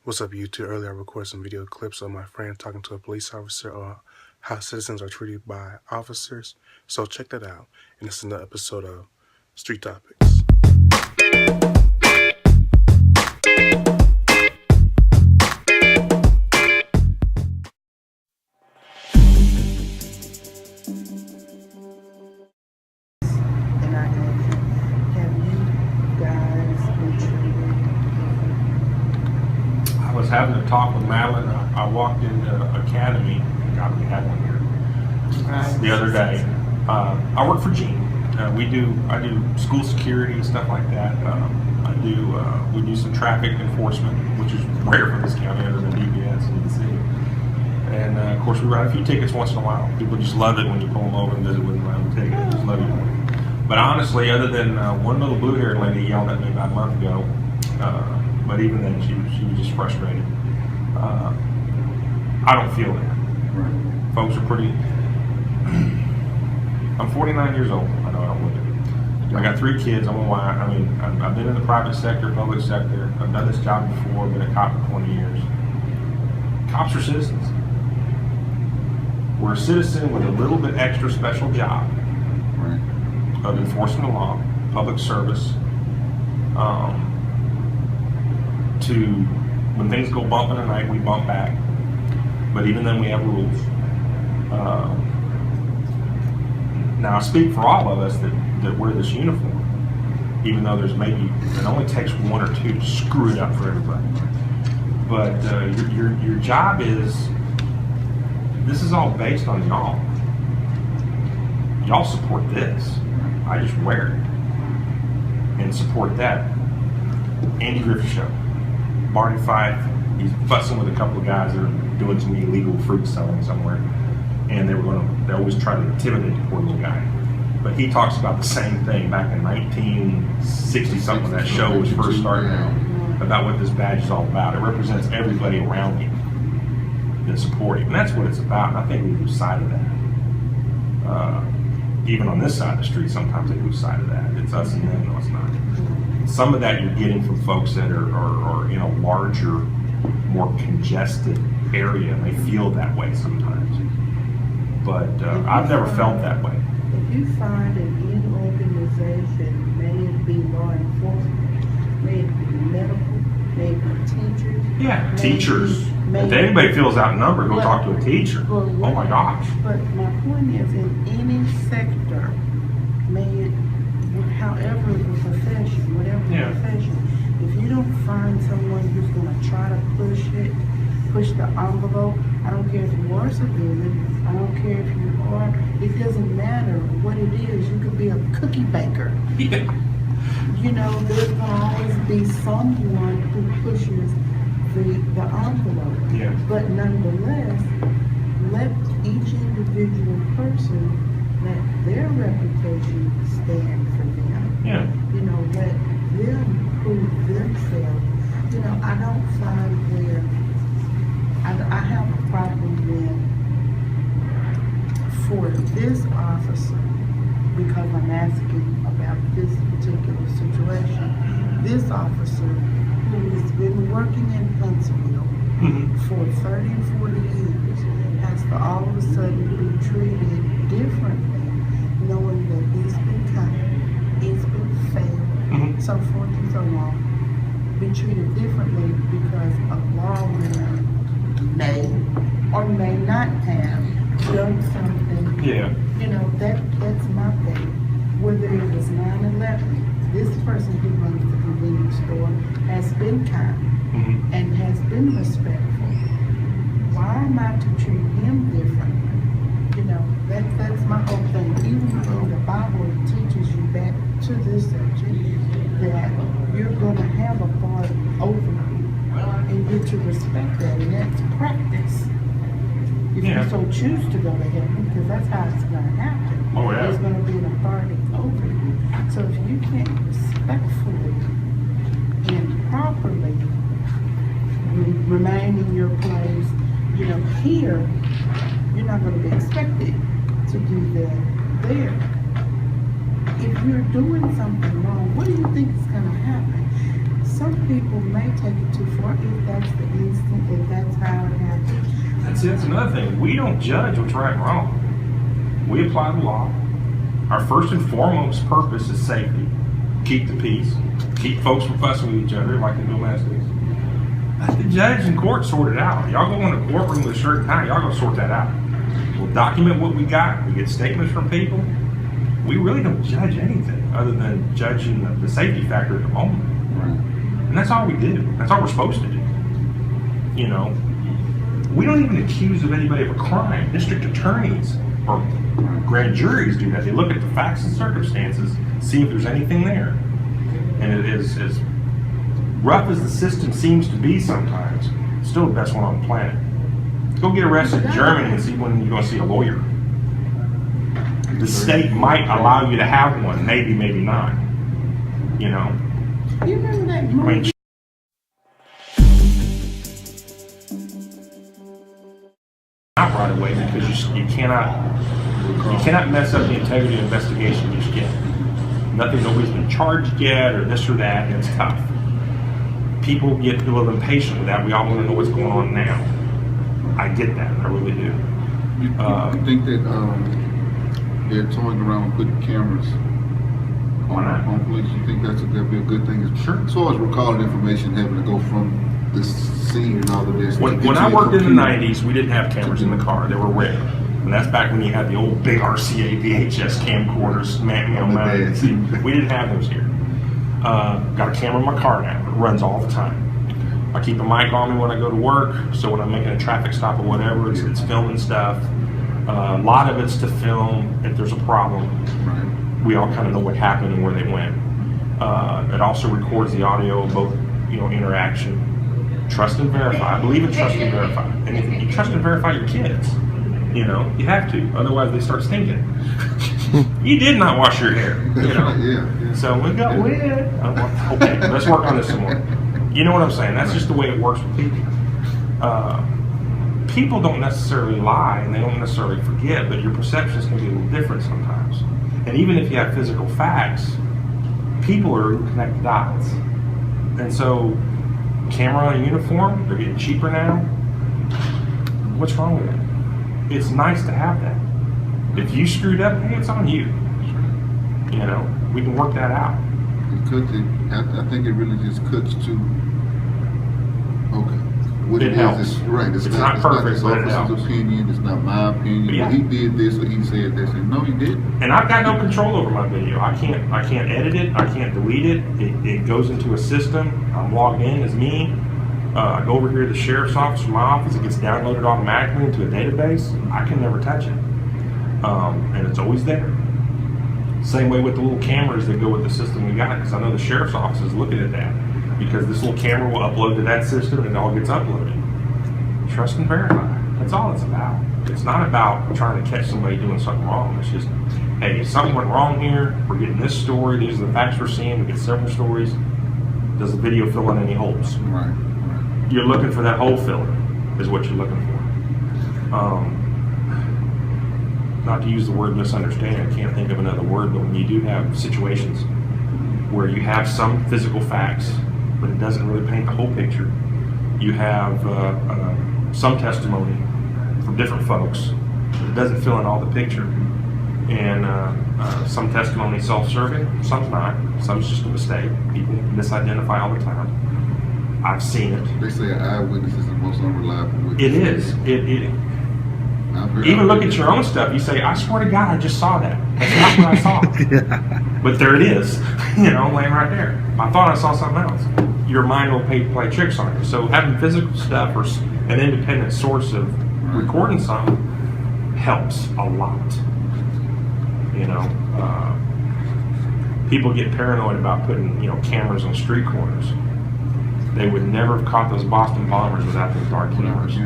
What's up, YouTube? Earlier, I recorded some video clips of my friend talking to a police officer on how citizens are treated by officers. So check that out. And this is another episode of Street Topics. And I asked, have you guys been treated? I was having a talk with Madeline. I walked into Academy, God, we had one here, the other day. I work for Gene. I do school security, stuff like that. We do some traffic enforcement, which is rare for this county other than DPS in the city. And of course, we write a few tickets once in a while. People just love it when you pull them over and visit with them around the ticket. They just love you. But honestly, other than one little blue-haired lady yelled at me about a month ago, but even then, she was just frustrated. I don't feel that. Right. Folks are pretty. I'm 49 years old. I know I don't look it. I got 3 kids. I'm a wife. I mean, I've been in the private sector, public sector. I've done this job before. Been a cop for 20 years. Cops are citizens. We're a citizen with a little bit extra special job of enforcing the law, public service. When things go bump in the night, we bump back. But even then, we have rules. Now, I speak for all of us that wear this uniform, even though it only takes 1 or 2 to screw it up for everybody. But your job this is all based on y'all. Y'all support this. I just wear it and support that. Andy Griffith Show. Barney Fife, he's fussing with a couple of guys that are doing some illegal fruit selling somewhere. And they always try to intimidate the poor little guy. But he talks about the same thing back in 1960-something when that show was first starting out, about what this badge is all about. It represents everybody around him that support him. And that's what it's about. And I think we lose sight of that. Even on this side of the street, sometimes they lose sight of that. It's us and them. No, it's not. Some of that you're getting from folks that are in a larger, more congested area, and they feel that way sometimes. But I've never felt that way. If you find in any organization, may it be law enforcement, may it be medical, may it be teachers. Yeah, teachers. If anybody feels outnumbered, go talk to a teacher. Oh my gosh. But my point is, in any sector, may it, however the profession, whatever the profession, if you don't find someone who's going to try to push the envelope, I don't care if you are civilian, I don't care if you are, it doesn't matter what it is. You could be a cookie baker. Yeah. You know, there's going to always be someone who pushes the envelope. Yeah. But nonetheless, let each individual person let their reputation stand for them. Yeah. You know, let them prove themselves. You know, I don't find where I have a problem with for this officer, because I'm asking about this particular situation. This officer who has been working in Huntsville for 30 and 40 years has to all of a sudden be treated differently, knowing that he's been kind, he's been fair, so forth and so on, be treated differently because a lawman may or may not have done something. Yeah. You know, that's my thing. Whether it was 9/11, this person who runs the convenience store has been kind and has been respectful. Why am I to treat him differently? You know, that's my whole thing. Even in the Bible, it teaches you back to this subject that you're going to have authority over you, and you're to respect that, and that's practice. If you so choose to go to heaven, because that's how it's going to happen. Oh, yeah. There's going to be an authority over you. So if you can't respectfully and properly remain in your place, you know, here, you're not going to be expected to do that there. If you're doing something wrong, what do you think is going to happen? some people may take it too far if that's the instant, if that's how it happens. That's another thing. We don't judge what's right and wrong. We apply the law. Our first and foremost purpose is safety. Keep the peace. Keep folks from fussing with each other like in domestics. Let the judge and court sort it out. Y'all go in the courtroom with a shirt and tie, y'all go sort that out. We'll document what we got. We get statements from people. We really don't judge anything other than judging the safety factor at the moment. Right. And that's all we do. That's all we're supposed to do. You know, we don't even accuse of anybody of a crime. District attorneys or grand juries do that. They look at the facts and circumstances, see if there's anything there. And it is as rough as the system seems to be sometimes, it's still the best one on the planet. Go get arrested in Germany and see when you're going to see a lawyer. The state might allow you to have one, maybe, maybe not. You know? You remember that I movie? mean, not right away because you cannot mess up the integrity of the investigation just yet. Nobody's been charged yet or this or that, and it's tough. People get a little impatient with that. We all want to know what's going on now. I get that, I really do. You think that they're toying around with putting cameras Why not? on police? You think that'd be a good thing? Sure. As far as recalling information, having to go from the scene and all of this. When I worked in the 90s, we didn't have cameras in the car. They were rare. And that's back when you had the old big RCA VHS camcorders, mounted. We didn't have those here. Got a camera in my car now. It runs all the time. I keep a mic on me when I go to work, so when I'm making a traffic stop or whatever, it's filming stuff. A lot of it's to film if there's a problem. Right. We all kind of know what happened and where they went. It also records the audio of both, interaction. Trust and verify. I believe in trust and verify. And if you trust and verify your kids, you have to. Otherwise, they start stinking. You did not wash your hair. Yeah. So we go. Okay, let's work on this some more. You know what I'm saying? That's just the way it works with people. People don't necessarily lie and they don't necessarily forget, but your perceptions can be a little different sometimes. And even if you have physical facts, people are who connect the dots. And so, camera on a uniform, they're getting cheaper now. What's wrong with that? It's nice to have that. If you screwed up, hey, it's on you. We can work that out. I think it really just cuts to what It helps. Right. It's not perfect, this but it officer's helps. opinion. It's not my opinion. Yeah. He did this or he said this, and no, he didn't. And I've got no control over my video. I can't edit it. I can't delete it. It goes into a system. I'm logged in as me. I go over here to the sheriff's office from my office. It gets downloaded automatically into a database. I can never touch it. And it's always there. Same way with the little cameras that go with the system we got, because I know the sheriff's office is looking at that. Because this little camera will upload to that system and it all gets uploaded. Trust and verify. That's all it's about. It's not about trying to catch somebody doing something wrong. It's just, hey, if something went wrong here, we're getting this story, these are the facts we're seeing, we get several stories. Does the video fill in any holes? Right. You're looking for that hole filler, is what you're looking for. Not to use the word misunderstanding, I can't think of another word, but when you do have situations where you have some physical facts, but it doesn't really paint the whole picture. You have some testimony from different folks, but it doesn't fill in all the picture. And some testimony is self-serving, some's not. Some's just a mistake. People misidentify all the time. I've seen it. They say an eyewitness is the most unreliable witness. It is. Even look at your own stuff. You say, I swear to God, I just saw that. That's not what I saw. But there it is, laying right there. I thought I saw something else. Your mind will play tricks on you. So having physical stuff or an independent source of recording something helps a lot. People get paranoid about putting, cameras on street corners. They would never have caught those Boston bombers without those dark cameras.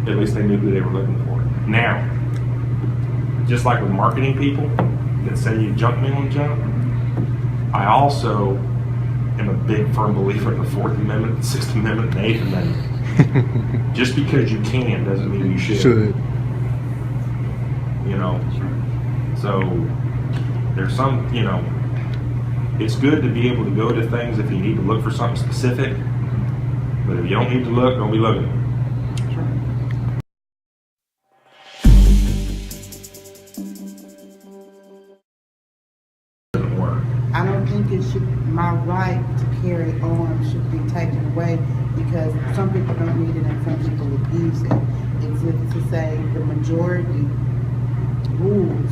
At least they knew who they were looking for. Now, just like with marketing people that say you junk mail and junk, I also am a big firm believer in the Fourth Amendment, the Sixth Amendment, and the Eighth Amendment. Just because you can doesn't mean you should. So there's some, it's good to be able to go to things if you need to look for something specific. But if you don't need to look, don't be looking. That's right. Doesn't work. I don't think it should, my right to carry arms should be taken away because some people don't need it and some people abuse it. It's just to say the majority rules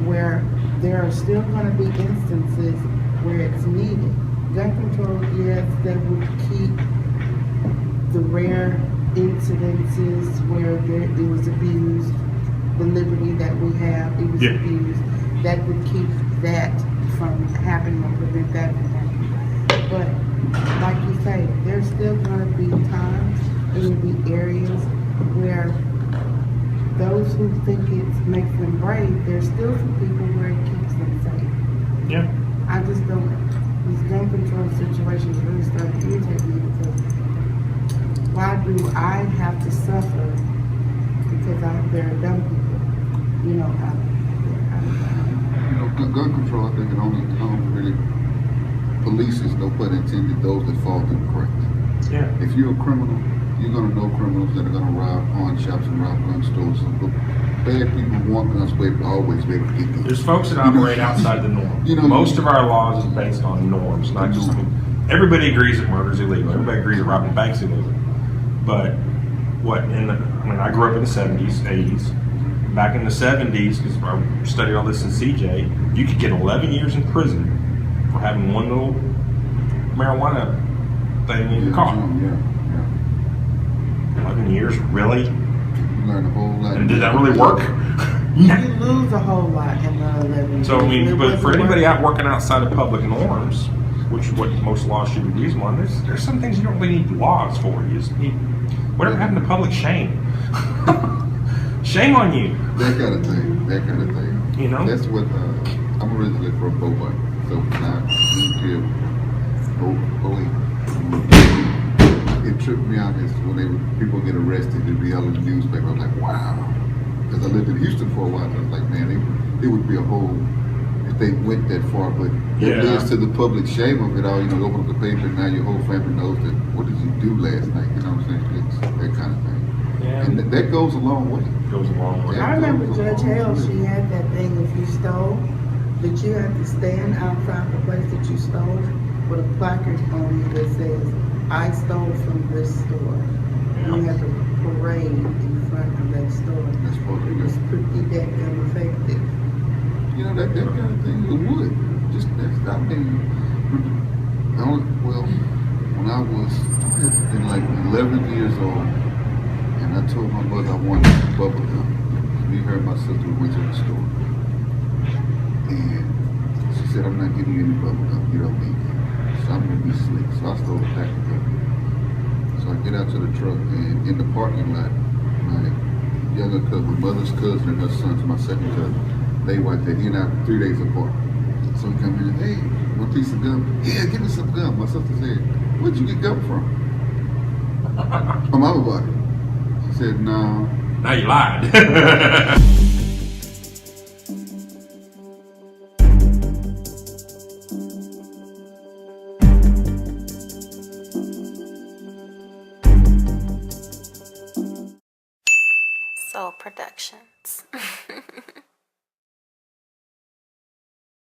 where there are still gonna be instances where it's needed. Gun control, yes, that would keep the rare incidences where it was abused, the liberty that we have, it was Yeah. abused. That would keep that from happening or prevent that from happening. But like you say, there's still gonna be times, there will be areas where those who think it makes them brave, there's still some people where it keeps them safe. Yeah. I just don't, these gun control situations really start to irritate me because why do I have to suffer because there are dumb people, you know, out there. You know, gun control, I think it only really polices, no pun intended, those that fall through the cracks. Yeah. If you're a criminal, you're gonna know criminals that are gonna rob pawn shops and rob gun stores. So bad people want guns, but always be able to get guns. There's folks that You know, operate outside the norm. you know, Most of our laws is based on norms, not just. Everybody agrees that murder is illegal. Everybody agrees that robbing banks is illegal. But I grew up in the 70s, 80s. Back in the 70s, because I studied all this in CJ, you could get 11 years in prison for having one little marijuana thing in your car. Yeah. 11 years, really? You learn a whole lot. And did that really work? You lose a whole lot in the 11 So I mean, years. It but for wasn't anybody worth out working outside of public norms, which is what most laws should be based on, there's some things you don't really need laws for. You just need whatever happened to public shame. Shame on you. That kind of thing. You know? That's what, I'm originally from Beaumont. So when I moved here, it tripped me out is when people get arrested, they'd be all in the newspaper. I was like, wow. Because I lived in Houston for a while. I was like, man, it would be a whole, if they went that far. But Yeah. it leads to the public shame of it all. You know, open up the paper and now your whole family knows that, what did you do last night? You know what I'm saying? It's that kind of thing. Yeah. And that goes a long way. Goes a long way. I remember Judge Hale, she had that thing, if you stole, that you had to stand outside the place that you stole with a placard on you that says, I stole from this store. And you had to parade in front of that store. That's supposed to It be was pretty damn effective. You know, that kind of thing, it would. Just, I mean, when I was in like 11 years old, and I told my mother I wanted bubble gum. Me, her, and my sister went to the store. And she said, I'm not getting you any bubble gum. You don't need it. So I'm going to be slick. So I stole a pack of gum. So I get out to the truck, and in the parking lot, my younger cousin, my mother's cousin and her son, my second cousin, they were there. He and I 3 days apart. So he come in and, hey, want a piece of gum? Yeah, give me some gum. My sister said, where'd you get gum from? My mama bought it. She said, no. Now you lied. Soul Productions.